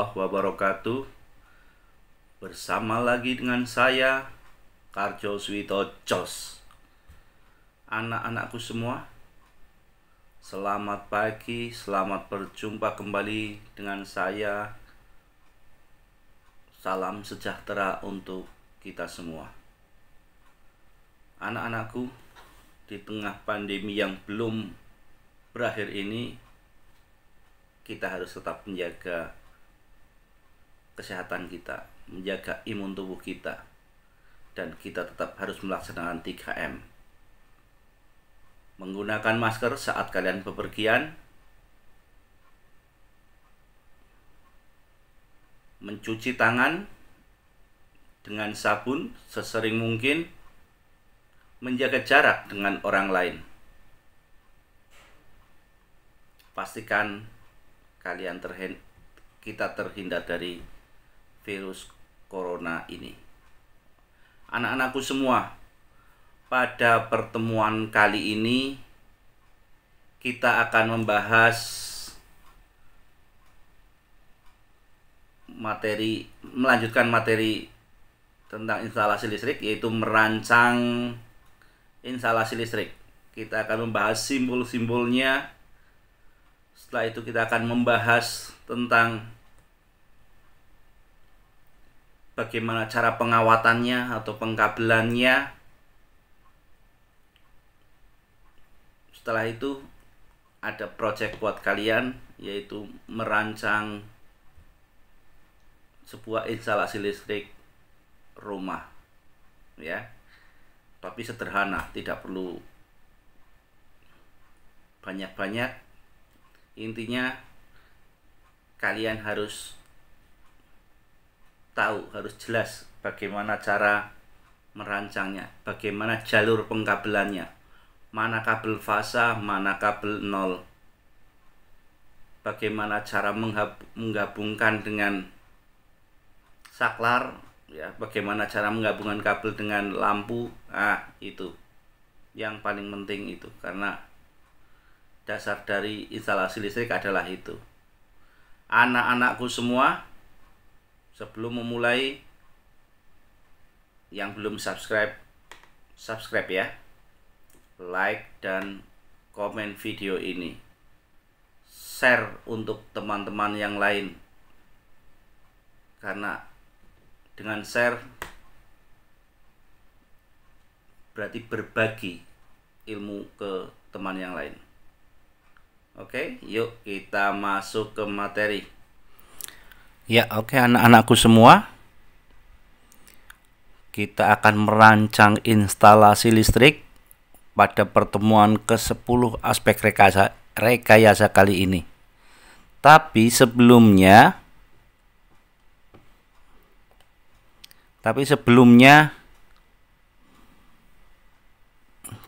warahmatullahi wabarakatuh. Bersama lagi dengan saya Karjo Swito Jos. Anak-anakku semua, selamat pagi, selamat berjumpa kembali dengan saya. Salam sejahtera untuk kita semua. Anak-anakku, di tengah pandemi yang belum berakhir ini, kita harus tetap menjaga kesehatan kita, menjaga imun tubuh kita, dan kita tetap harus melaksanakan 3M. Menggunakan masker saat kalian bepergian, mencuci tangan dengan sabun sesering mungkin, menjaga jarak dengan orang lain. Pastikan kita terhindar dari virus corona ini. Anak-anakku semua, pada pertemuan kali ini kita akan membahas melanjutkan materi tentang instalasi listrik, yaitu merancang instalasi listrik. Kita akan membahas simbol-simbolnya. Setelah itu kita akan membahas tentang bagaimana cara pengawatannya atau pengkabelannya. Setelah itu ada project buat kalian, yaitu merancang sebuah instalasi listrik rumah, ya. Tapi sederhana, tidak perlu banyak-banyak. Intinya kalian harus tahu, harus jelas bagaimana cara merancangnya, bagaimana jalur pengkabelannya, mana kabel fasa, mana kabel nol, bagaimana cara menggabungkan dengan saklar, ya, bagaimana cara menggabungkan kabel dengan lampu. Itu yang paling penting itu, karena dasar dari instalasi listrik adalah itu. Anak-anakku semua, sebelum memulai, yang belum subscribe ya, like dan komen video ini, share untuk teman-teman yang lain, karena dengan share berarti berbagi ilmu ke teman yang lain. Oke, yuk kita masuk ke materi. Ya, oke anak-anakku semua. Kita akan merancang instalasi listrik pada pertemuan ke-10 aspek rekayasa kali ini. Tapi sebelumnya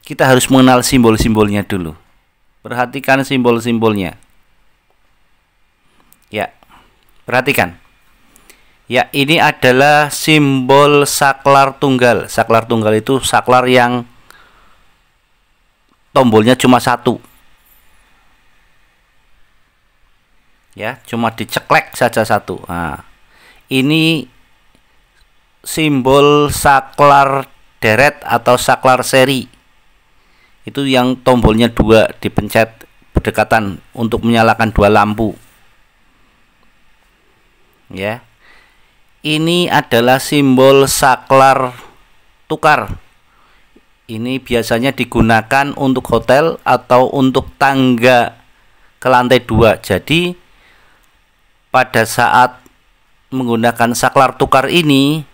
kita harus mengenal simbol-simbolnya dulu. Perhatikan simbol-simbolnya. Ya, perhatikan. Ya, ini adalah simbol saklar tunggal. Saklar tunggal itu saklar yang tombolnya cuma satu. Ya, cuma diceklek saja satu. Nah, ini simbol saklar deret atau saklar seri. Itu yang tombolnya dua, dipencet berdekatan untuk menyalakan dua lampu. Ya. Ini adalah simbol saklar tukar. Ini biasanya digunakan untuk hotel atau untuk tangga ke lantai 2. Jadi pada saat menggunakan saklar tukar ini,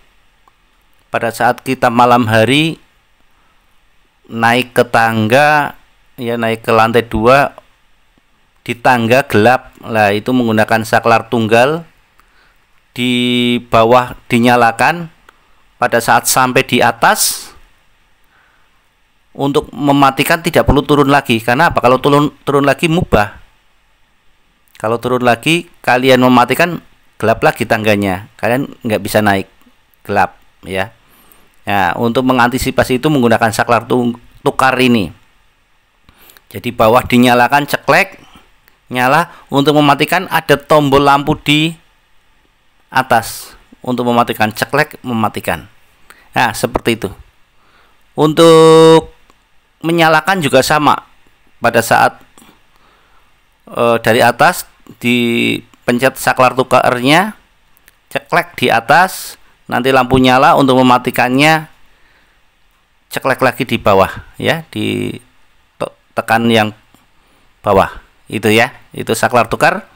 pada saat kita malam hari naik ke tangga, ya, naik ke lantai 2 di tangga gelap, lah itu menggunakan saklar tunggal. Di bawah dinyalakan, pada saat sampai di atas untuk mematikan tidak perlu turun lagi. Karena apa? Kalau turun lagi mubah. Kalau turun lagi kalian mematikan, gelap lagi tangganya, kalian nggak bisa naik, gelap, ya. Nah, untuk mengantisipasi itu menggunakan saklar tukar ini. Jadi bawah dinyalakan, ceklek, nyala. Untuk mematikan ada tombol lampu di atas untuk mematikan, ceklek mematikan. Nah, seperti itu. Untuk menyalakan juga sama. Pada saat dari atas dipencet saklar tukarnya, ceklek di atas, nanti lampu nyala. Untuk mematikannya, ceklek lagi di bawah, ya, di tekan yang bawah. Itu ya, itu saklar tukar.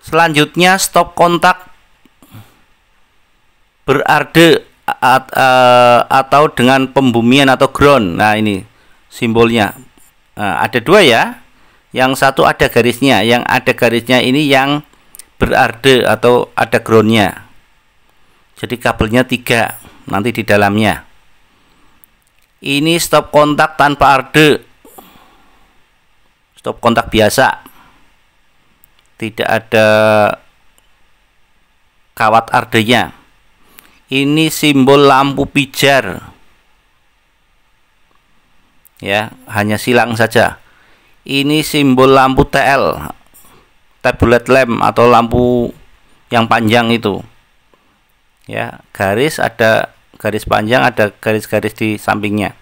Selanjutnya stop kontak berarde atau dengan pembumian atau ground. Nah, ini simbolnya. Nah, ada dua ya. Yang satu ada garisnya. Yang ada garisnya ini yang berarde atau ada groundnya. Jadi kabelnya 3 nanti di dalamnya. Ini stop kontak tanpa arde. Stop kontak biasa. Tidak ada kawat ardenya. Ini simbol lampu pijar. Ya, hanya silang saja. Ini simbol lampu TL, tablet lamp atau lampu yang panjang itu. Ya, garis, ada garis panjang, ada garis-garis di sampingnya.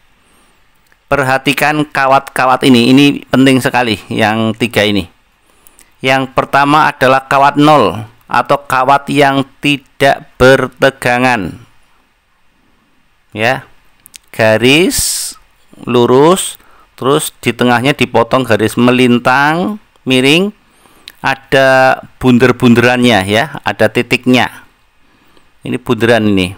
Perhatikan kawat-kawat ini penting sekali yang 3 ini. Yang pertama adalah kawat 0 atau kawat yang tidak bertegangan. Ya. Garis lurus, terus di tengahnya dipotong garis melintang, miring, ada bunder-bunderannya ya, ada titiknya. Ini bunderan ini.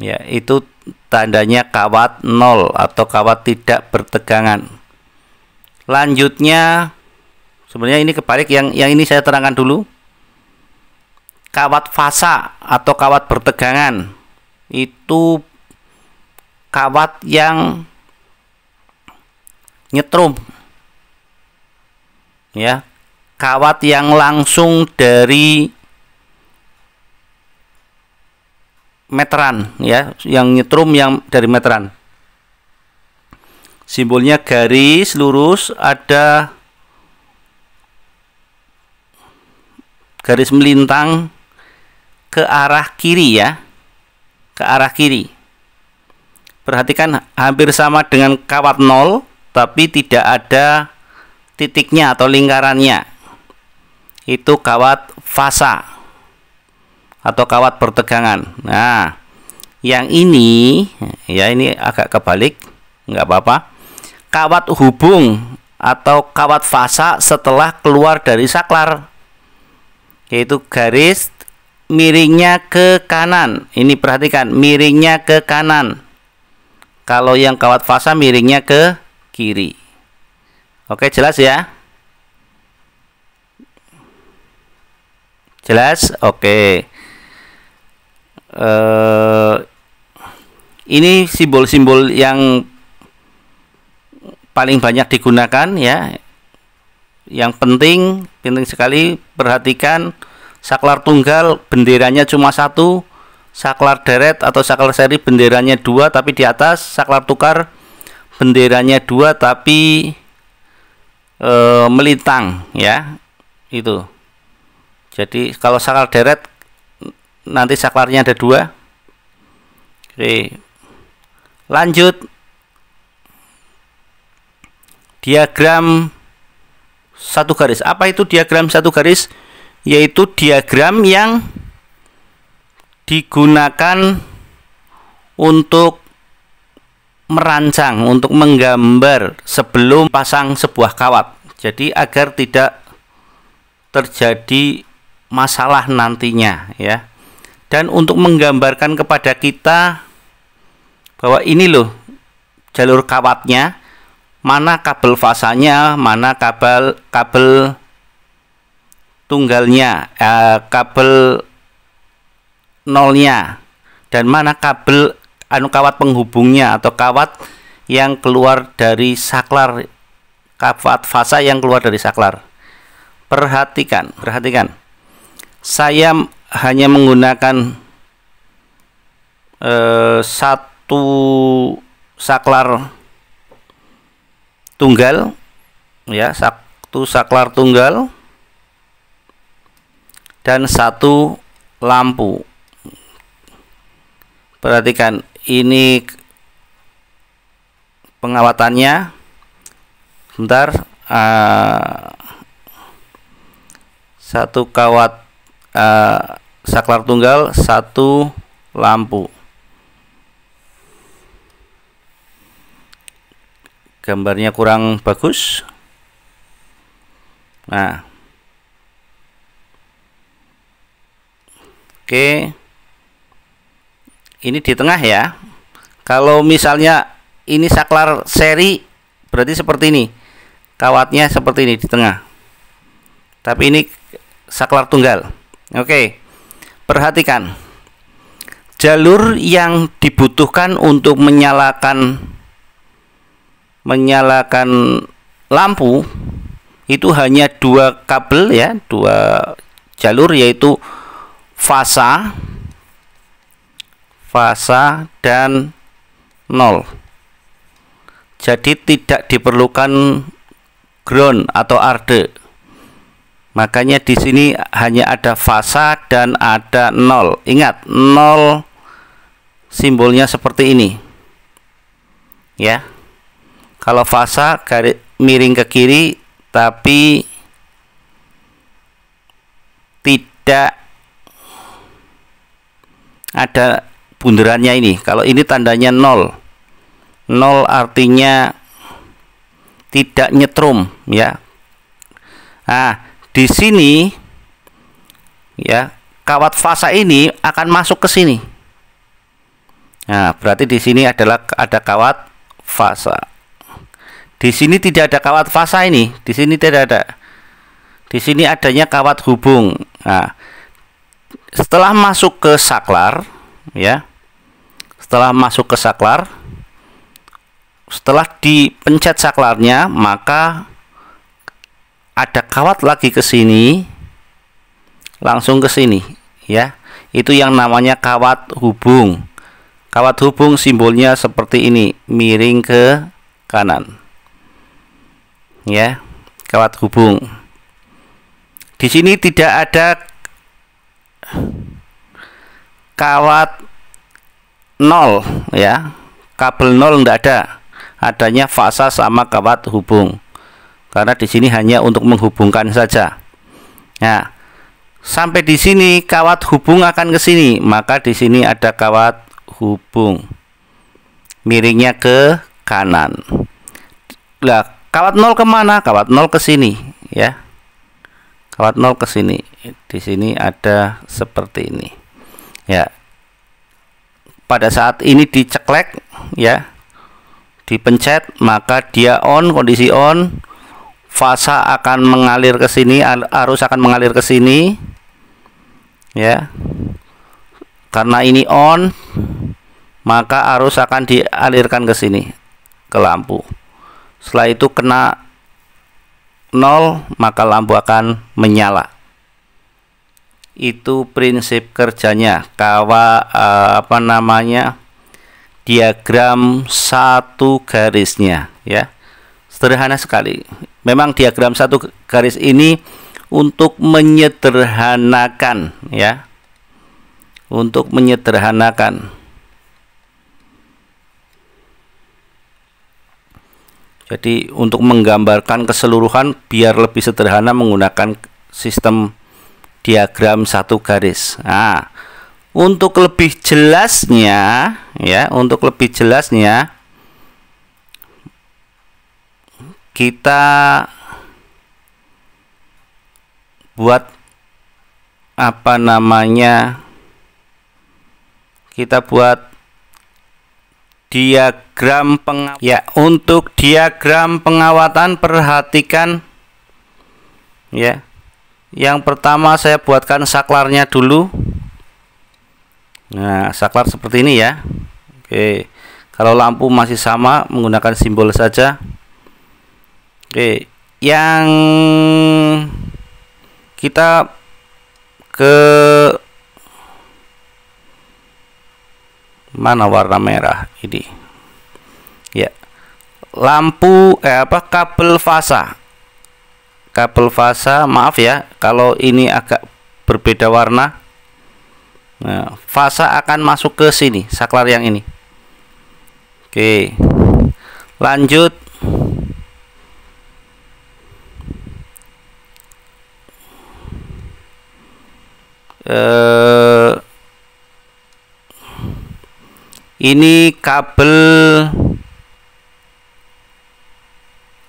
Ya, itu tandanya kawat 0 atau kawat tidak bertegangan. Lanjutnya, sebenarnya ini kebalik, yang ini saya terangkan dulu. Kawat fasa atau kawat bertegangan itu kawat yang nyetrum, ya, kawat yang langsung dari meteran, ya, yang nyetrum yang dari meteran. Simbolnya garis lurus, ada garis melintang ke arah kiri ya, ke arah kiri. Perhatikan hampir sama dengan kawat 0, tapi tidak ada titiknya atau lingkarannya. Itu kawat fasa atau kawat bertegangan. Nah, yang ini ya, ini agak kebalik, nggak apa-apa. Kawat hubung atau kawat fasa setelah keluar dari saklar, yaitu garis miringnya ke kanan. Ini perhatikan, miringnya ke kanan. Kalau yang kawat fasa miringnya ke kiri. Oke, jelas ya? Jelas? Oke. Ini simbol-simbol yang paling banyak digunakan ya. Yang penting sekali, perhatikan saklar tunggal benderanya cuma 1, saklar deret atau saklar seri benderanya 2 tapi di atas, saklar tukar benderanya 2 tapi melintang ya. Itu. Jadi kalau saklar deret nanti saklarnya ada 2. Oke. Lanjut. Diagram satu garis. Apa itu diagram satu garis? Yaitu diagram yang digunakan untuk merancang, untuk menggambar sebelum pasang sebuah kawat. Jadi agar tidak terjadi masalah nantinya ya. Dan untuk menggambarkan kepada kita bahwa ini loh jalur kawatnya, mana kabel fasanya, mana kabel tunggalnya, kabel nolnya, dan mana kabel kawat penghubungnya atau kawat yang keluar dari saklar, kawat fasa yang keluar dari saklar. Perhatikan. Saya hanya menggunakan satu saklar tunggal ya, satu saklar tunggal. dan satu lampu. Perhatikan ini pengawatannya. Bentar, satu kawat saklar tunggal, satu lampu. Gambarnya kurang bagus. Nah, oke, ini di tengah ya. Kalau misalnya ini saklar seri, berarti seperti ini, kawatnya seperti ini di tengah. Tapi ini saklar tunggal. Oke, perhatikan jalur yang dibutuhkan untuk menyalakan lampu itu hanya dua kabel ya, dua jalur, yaitu fasa dan nol. Jadi tidak diperlukan ground atau arde. Makanya di sini hanya ada fasa dan ada nol. Ingat, nol simbolnya seperti ini ya. Kalau fasa garis miring ke kiri, tapi tidak ada bunderannya ini. Kalau ini tandanya nol. Nol artinya tidak nyetrum ya. Nah, di sini ya, kawat fasa ini akan masuk ke sini. Nah, berarti di sini adalah ada kawat fasa. Di sini tidak ada kawat fasa ini, di sini tidak ada. Di sini adanya kawat hubung. Nah, setelah masuk ke saklar ya. Setelah masuk ke saklar, setelah dipencet saklarnya, maka ada kawat lagi ke sini, langsung ke sini ya. Itu yang namanya kawat hubung. Kawat hubung simbolnya seperti ini, miring ke kanan ya, kawat hubung. Di sini tidak ada kawat nol ya, kabel nol tidak ada, adanya fasa sama kawat hubung, karena di sini hanya untuk menghubungkan saja. Nah, sampai di sini kawat hubung akan ke sini, maka di sini ada kawat hubung, miringnya ke kanan. Lah, kawat nol kemana? Kawat nol ke sini ya. Kawat nol ke sini. Di sini ada seperti ini ya. Pada saat ini diceklek ya, dipencet, maka dia on, kondisi on. Fasa akan mengalir ke sini, arus akan mengalir ke sini ya. Karena ini on, maka arus akan dialirkan ke sini, ke lampu. Setelah itu kena nol, maka lampu akan menyala. Itu prinsip kerjanya diagram satu garisnya ya. Sederhana sekali. Memang diagram satu garis ini untuk menyederhanakan ya, untuk menyederhanakan. Jadi untuk menggambarkan keseluruhan biar lebih sederhana menggunakan sistem diagram satu garis. Nah, untuk lebih jelasnya ya, kita buat diagram pengawatan. Ya, untuk diagram pengawatan perhatikan ya. Yang pertama saya buatkan saklarnya dulu. Nah, saklar seperti ini ya. Oke. Kalau lampu masih sama, menggunakan simbol saja. Oke, yang kita ke mana warna merah ini ya, lampu kabel fasa, maaf ya kalau ini agak berbeda warna. Nah, fasa akan masuk ke sini, saklar yang ini. Oke, lanjut. Ini kabel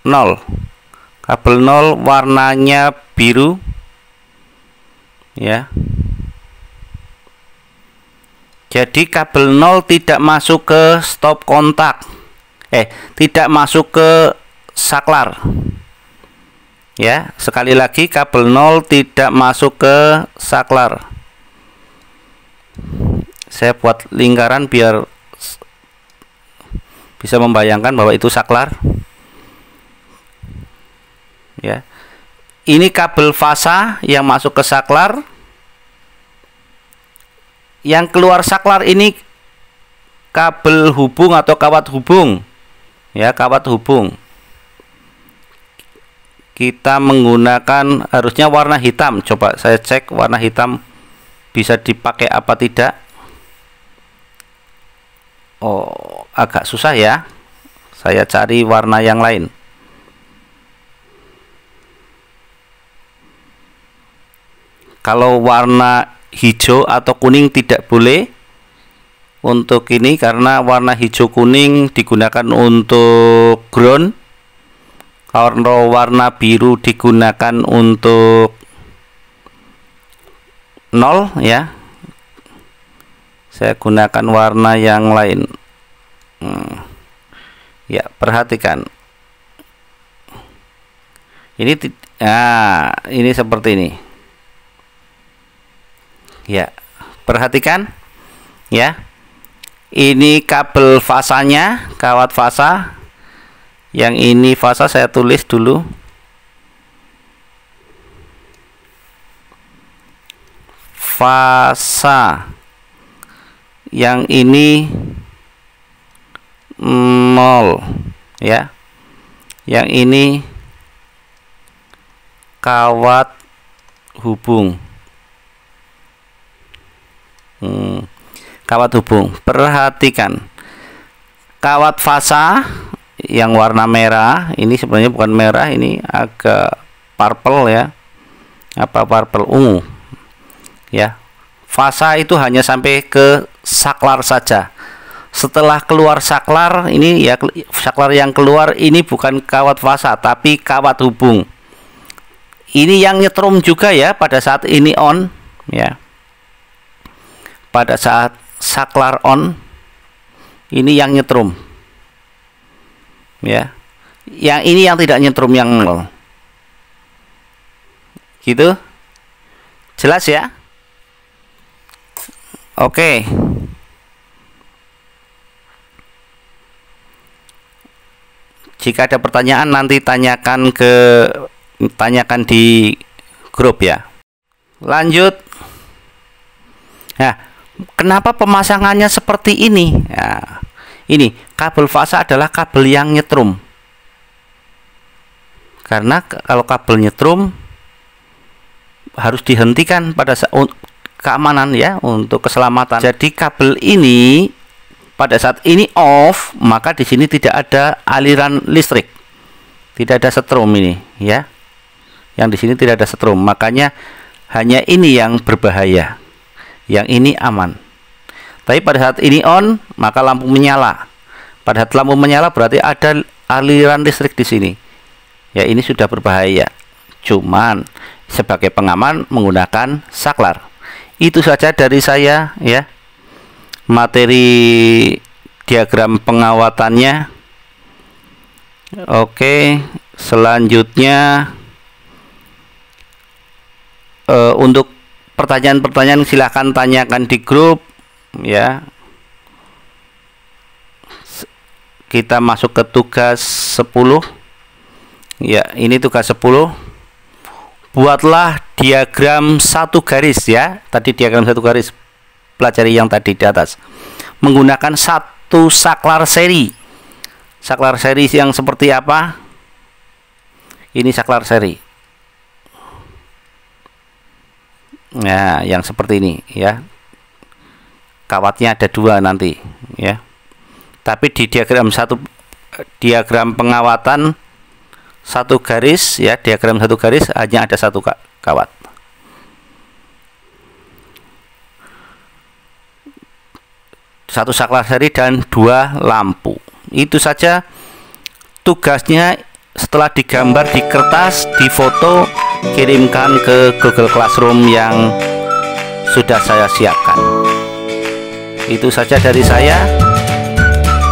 0, kabel 0 warnanya biru ya. Jadi kabel 0 tidak masuk ke stop kontak, tidak masuk ke saklar ya. Sekali lagi, kabel 0 tidak masuk ke saklar. Saya buat lingkaran biar bisa membayangkan bahwa itu saklar ya. Ini kabel fasa yang masuk ke saklar. Yang keluar saklar ini kabel hubung atau kawat hubung ya, kawat hubung. Kita menggunakan harusnya warna hitam. Coba saya cek warna hitam bisa dipakai apa tidak. Oh, agak susah ya. Saya cari warna yang lain. Kalau warna hijau atau kuning tidak boleh untuk ini, karena warna hijau kuning digunakan untuk ground. Kalau warna biru digunakan untuk 0 ya. Saya gunakan warna yang lain. Ya, perhatikan. Ini ini seperti ini. Ya, perhatikan ya. Ini kabel fasanya, kawat fasa. Yang ini fasa, saya tulis dulu. Fasa. Yang ini 0 ya. Yang ini kawat hubung. Kawat hubung. Perhatikan, kawat fasa yang warna merah ini sebenarnya bukan merah, ini agak purple ya, purple ungu ya. Fasa itu hanya sampai ke saklar saja. Setelah keluar saklar ini ya, saklar yang keluar ini bukan kawat fasa tapi kawat hubung. Ini yang nyetrum juga ya pada saat ini on ya. Pada saat saklar on ini yang nyetrum ya. Yang ini yang tidak nyetrum, yang 0. Gitu. Jelas ya? Oke. Jika ada pertanyaan nanti tanyakan di grup ya. Lanjut. Nah, kenapa pemasangannya seperti ini? Nah, ini kabel fasa adalah kabel yang nyetrum. Karena kalau kabel nyetrum harus dihentikan pada saat keamanan ya, untuk keselamatan. Jadi kabel ini pada saat ini off, maka di sini tidak ada aliran listrik, tidak ada setrum ini ya. Yang di sini tidak ada setrum, makanya hanya ini yang berbahaya, yang ini aman. Tapi pada saat ini on, maka lampu menyala. Pada saat lampu menyala berarti ada aliran listrik di sini. Ya, ini sudah berbahaya. Cuman sebagai pengaman menggunakan saklar. Itu saja dari saya ya. Materi diagram pengawatannya. Oke, selanjutnya untuk pertanyaan-pertanyaan silahkan tanyakan di grup ya. Kita masuk ke tugas 10 ya. Ini tugas 10. Buatlah diagram satu garis ya. Tadi diagram satu garis, pelajari yang tadi di atas, menggunakan satu saklar seri. Saklar seri yang seperti apa? Ini saklar seri. Nah, yang seperti ini ya. Kawatnya ada 2 nanti ya. Tapi di diagram pengawatan 1 garis ya, diagram 1 garis hanya ada 1 kawat. Satu saklar seri dan 2 lampu. Itu saja tugasnya. Setelah digambar di kertas, difoto, kirimkan ke Google Classroom yang sudah saya siapkan. Itu saja dari saya.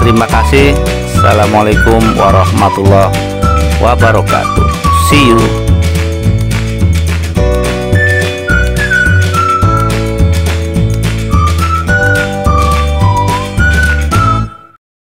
Terima kasih. Assalamualaikum warahmatullahi wabarakatuh. See you.